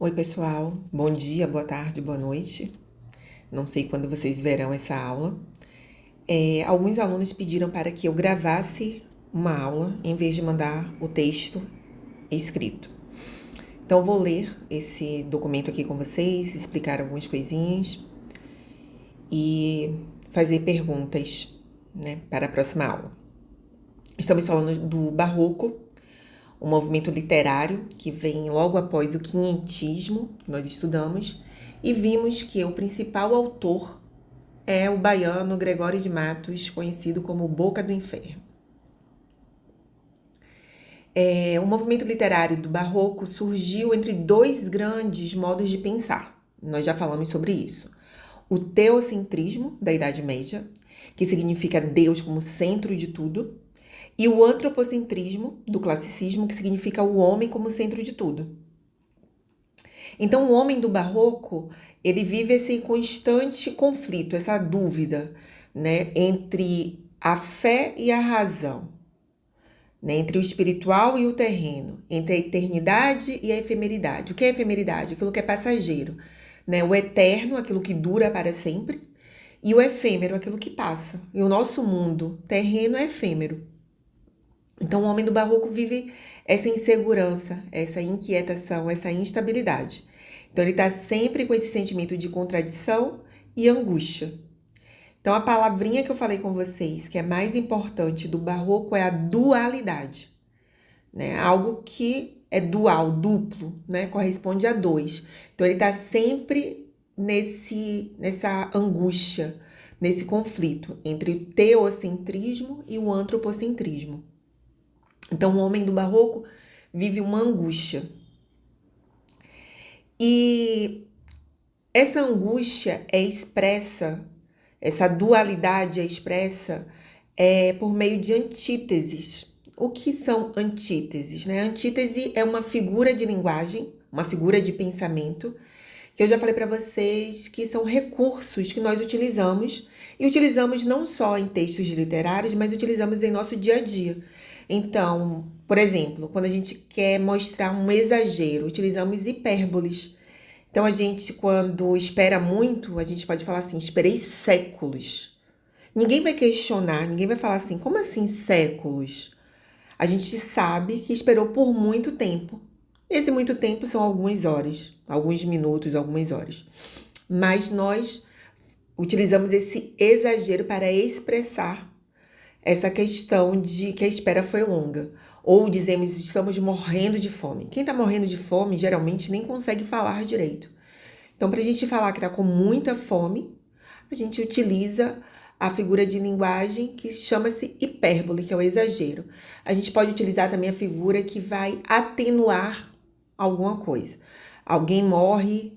Oi, pessoal. Bom dia, boa tarde, boa noite. Não sei quando vocês verão essa aula. Alguns alunos pediram para que eu gravasse uma aula em vez de mandar o texto escrito. Então, eu vou ler esse documento aqui com vocês, explicar algumas coisinhas e fazer perguntas, né, para a próxima aula. Estamos falando do Barroco, um movimento literário que vem logo após o quinhentismo, que nós estudamos, e vimos que o principal autor é o baiano Gregório de Matos, conhecido como Boca do Inferno. O movimento literário do Barroco surgiu entre dois grandes modos de pensar. Nós já falamos sobre isso. O teocentrismo, da Idade Média, que significa Deus como centro de tudo, e o antropocentrismo, do classicismo, que significa o homem como centro de tudo. Então, o homem do Barroco, ele vive esse constante conflito, essa dúvida, né, entre a fé e a razão, né, entre o espiritual e o terreno, entre a eternidade e a efemeridade. O que é efemeridade? Aquilo que é passageiro, né? O eterno, aquilo que dura para sempre, e o efêmero, aquilo que passa. E o nosso mundo terreno é efêmero. Então, o homem do Barroco vive essa insegurança, essa inquietação, essa instabilidade. Então, ele está sempre com esse sentimento de contradição e angústia. Então, a palavrinha que eu falei com vocês, que é mais importante do Barroco, é a dualidade, né? Algo que é dual, duplo, né? Corresponde a dois. Então, ele está sempre nessa angústia, nesse conflito entre o teocentrismo e o antropocentrismo. Então, o homem do Barroco vive uma angústia. E essa angústia é expressa, essa dualidade é expressa por meio de antíteses. O que são antíteses, né? Antítese é uma figura de linguagem, uma figura de pensamento, que eu já falei para vocês que são recursos que nós utilizamos, e utilizamos não só em textos literários, mas utilizamos em nosso dia a dia. Então, por exemplo, quando a gente quer mostrar um exagero, utilizamos hipérboles. Então, a gente, quando espera muito, a gente pode falar assim, esperei séculos. Ninguém vai questionar, ninguém vai falar assim, como assim séculos? A gente sabe que esperou por muito tempo. Esse muito tempo são algumas horas, alguns minutos, algumas horas. Mas nós utilizamos esse exagero para expressar essa questão de que a espera foi longa. Ou dizemos, estamos morrendo de fome. Quem está morrendo de fome, geralmente, nem consegue falar direito. Então, para a gente falar que está com muita fome, a gente utiliza a figura de linguagem que chama-se hipérbole, que é o exagero. A gente pode utilizar também a figura que vai atenuar alguma coisa. Alguém morre,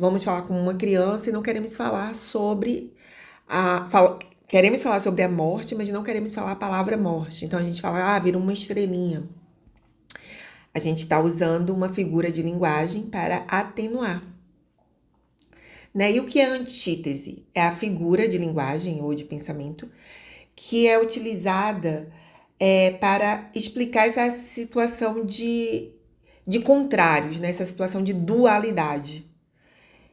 vamos falar com uma criança e não queremos falar sobre queremos falar sobre a morte, mas não queremos falar a palavra morte. Então, a gente fala, vira uma estrelinha. A gente está usando uma figura de linguagem para atenuar. Né? E o que é antítese? É a figura de linguagem ou de pensamento que é utilizada para explicar essa situação de contrários, né? Essa situação de dualidade,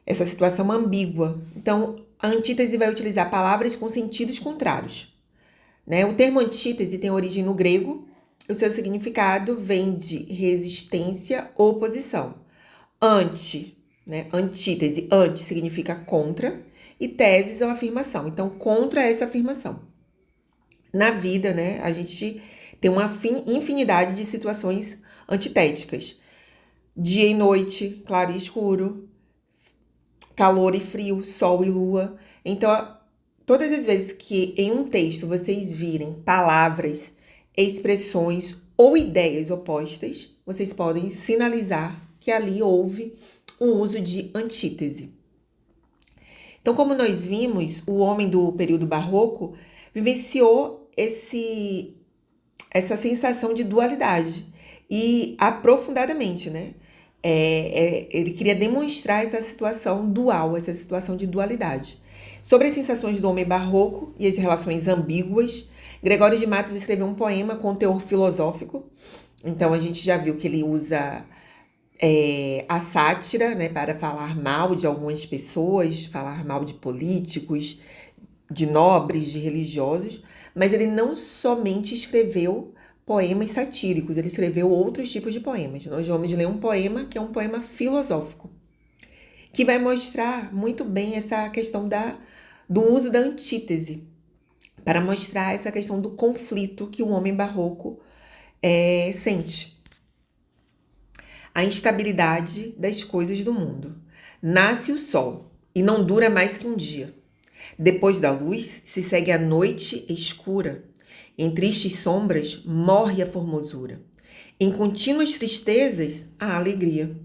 essa situação ambígua. Então, a antítese vai utilizar palavras com sentidos contrários. Né? O termo antítese tem origem no grego, o seu significado vem de resistência ou oposição. Né? Antítese, anti significa contra, e teses é uma afirmação. Então, contra essa afirmação. Na vida, né, a gente tem uma infinidade de situações antitéticas. Dia e noite, claro e escuro, calor e frio, sol e lua. Então, todas as vezes que em um texto vocês virem palavras, expressões ou ideias opostas, vocês podem sinalizar que ali houve o uso de antítese. Então, como nós vimos, o homem do período barroco vivenciou essa sensação de dualidade e aprofundadamente, né? Ele queria demonstrar essa situação dual, essa situação de dualidade. Sobre as sensações do homem barroco e as relações ambíguas, Gregório de Matos escreveu um poema com teor filosófico. Então, a gente já viu que ele usa a sátira, né, para falar mal de algumas pessoas, falar mal de políticos, de nobres, de religiosos, mas ele não somente escreveu poemas satíricos, ele escreveu outros tipos de poemas. Nós vamos ler um poema que é um poema filosófico, que vai mostrar muito bem essa questão do uso da antítese, para mostrar essa questão do conflito que o homem barroco sente. A instabilidade das coisas do mundo. Nasce o sol e não dura mais que um dia. Depois da luz se segue a noite escura. Em tristes sombras morre a formosura. Em contínuas tristezas a alegria.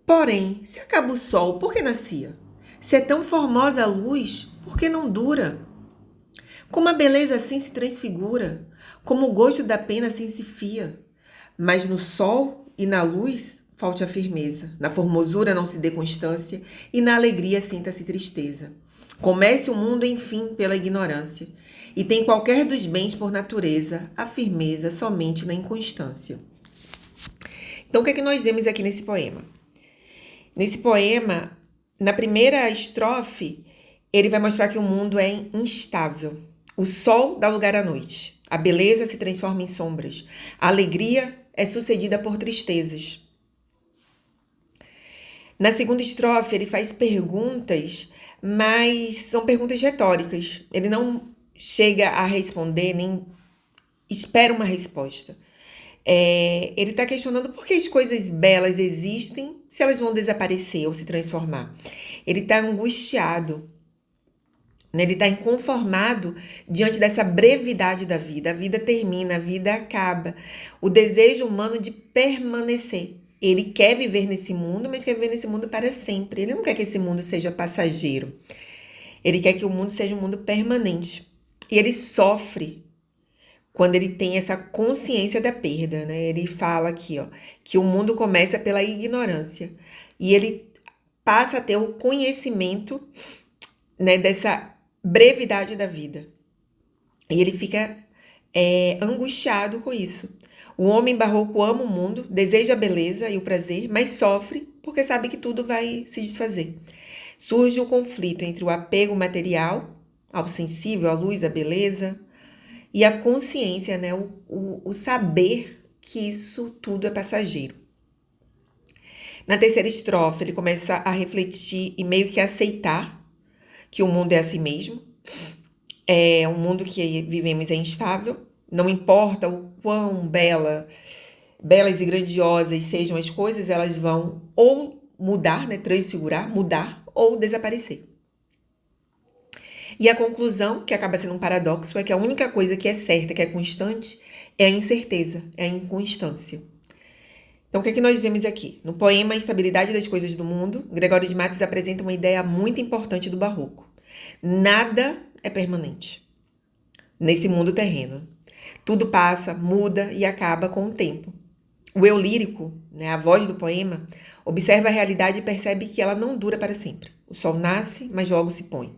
Porém, se acaba o sol, por que nascia? Se é tão formosa a luz, por que não dura? Como a beleza assim se transfigura, como o gosto da pena assim se fia. Mas no sol e na luz falte a firmeza, na formosura não se dê constância e na alegria sinta-se tristeza. Comece o mundo, enfim, pela ignorância, e tem qualquer dos bens por natureza, a firmeza somente na inconstância. Então, o que é que nós vemos aqui nesse poema? Nesse poema, na primeira estrofe, ele vai mostrar que o mundo é instável. O sol dá lugar à noite, a beleza se transforma em sombras, a alegria é sucedida por tristezas. Na segunda estrofe, ele faz perguntas, mas são perguntas retóricas. Ele não chega a responder, nem espera uma resposta. Ele está questionando por que as coisas belas existem se elas vão desaparecer ou se transformar. Ele está angustiado, né? Ele está inconformado diante dessa brevidade da vida. A vida termina, a vida acaba. O desejo humano de permanecer. Ele quer viver nesse mundo, mas quer viver nesse mundo para sempre. Ele não quer que esse mundo seja passageiro. Ele quer que o mundo seja um mundo permanente. E ele sofre quando ele tem essa consciência da perda, né? Ele fala aqui, ó, que o mundo começa pela ignorância. E ele passa a ter o conhecimento, né, dessa brevidade da vida. E ele fica angustiado com isso. O homem barroco ama o mundo, deseja a beleza e o prazer, mas sofre porque sabe que tudo vai se desfazer. Surge o conflito entre o apego material ao sensível, à luz, à beleza, e a consciência, né? O saber que isso tudo é passageiro. Na terceira estrofe, ele começa a refletir e meio que aceitar que o mundo é assim mesmo. Um mundo que vivemos é instável. Não importa o quão belas e grandiosas sejam as coisas, elas vão ou mudar, né, transfigurar, mudar ou desaparecer. E a conclusão, que acaba sendo um paradoxo, é que a única coisa que é certa, que é constante, é a incerteza, é a inconstância. Então, o que é que nós vemos aqui? No poema A Instabilidade das Coisas do Mundo, Gregório de Matos apresenta uma ideia muito importante do barroco. Nada é permanente nesse mundo terreno. Tudo passa, muda e acaba com o tempo. O eu lírico, né, a voz do poema, observa a realidade e percebe que ela não dura para sempre. O sol nasce, mas logo se põe.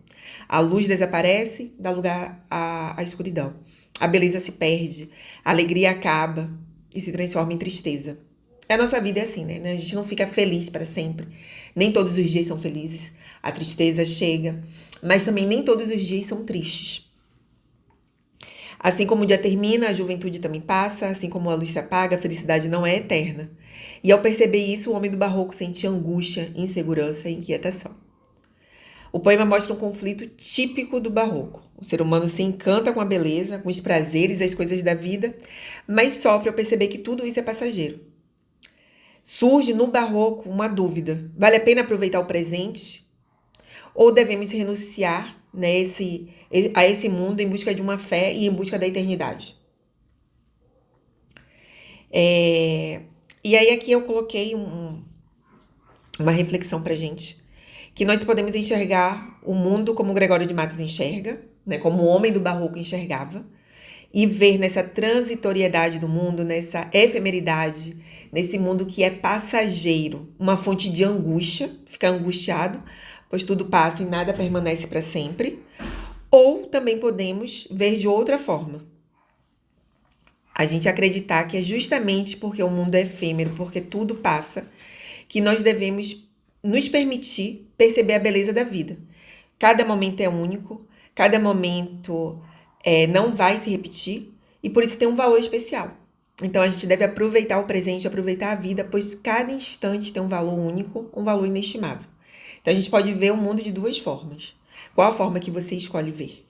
A luz desaparece, dá lugar à escuridão. A beleza se perde, a alegria acaba e se transforma em tristeza. A nossa vida é assim, né? A gente não fica feliz para sempre. Nem todos os dias são felizes. A tristeza chega, mas também nem todos os dias são tristes. Assim como o dia termina, a juventude também passa, assim como a luz se apaga, a felicidade não é eterna. E ao perceber isso, o homem do barroco sente angústia, insegurança e inquietação. O poema mostra um conflito típico do barroco. O ser humano se encanta com a beleza, com os prazeres e as coisas da vida, mas sofre ao perceber que tudo isso é passageiro. Surge no barroco uma dúvida: vale a pena aproveitar o presente? Ou devemos renunciar, né, a esse mundo em busca de uma fé e em busca da eternidade? E aí aqui eu coloquei uma reflexão pra gente, que nós podemos enxergar o mundo como Gregório de Matos enxerga, né, como o homem do barroco enxergava, e ver nessa transitoriedade do mundo, nessa efemeridade, nesse mundo que é passageiro, uma fonte de angústia, ficar angustiado, pois tudo passa e nada permanece para sempre. Ou também podemos ver de outra forma. A gente acreditar que é justamente porque o mundo é efêmero, porque tudo passa, que nós devemos nos permitir perceber a beleza da vida. Cada momento é único, cada momento não vai se repetir e por isso tem um valor especial. Então a gente deve aproveitar o presente, aproveitar a vida, pois cada instante tem um valor único, um valor inestimável. Então a gente pode ver o mundo de duas formas. Qual a forma que você escolhe ver?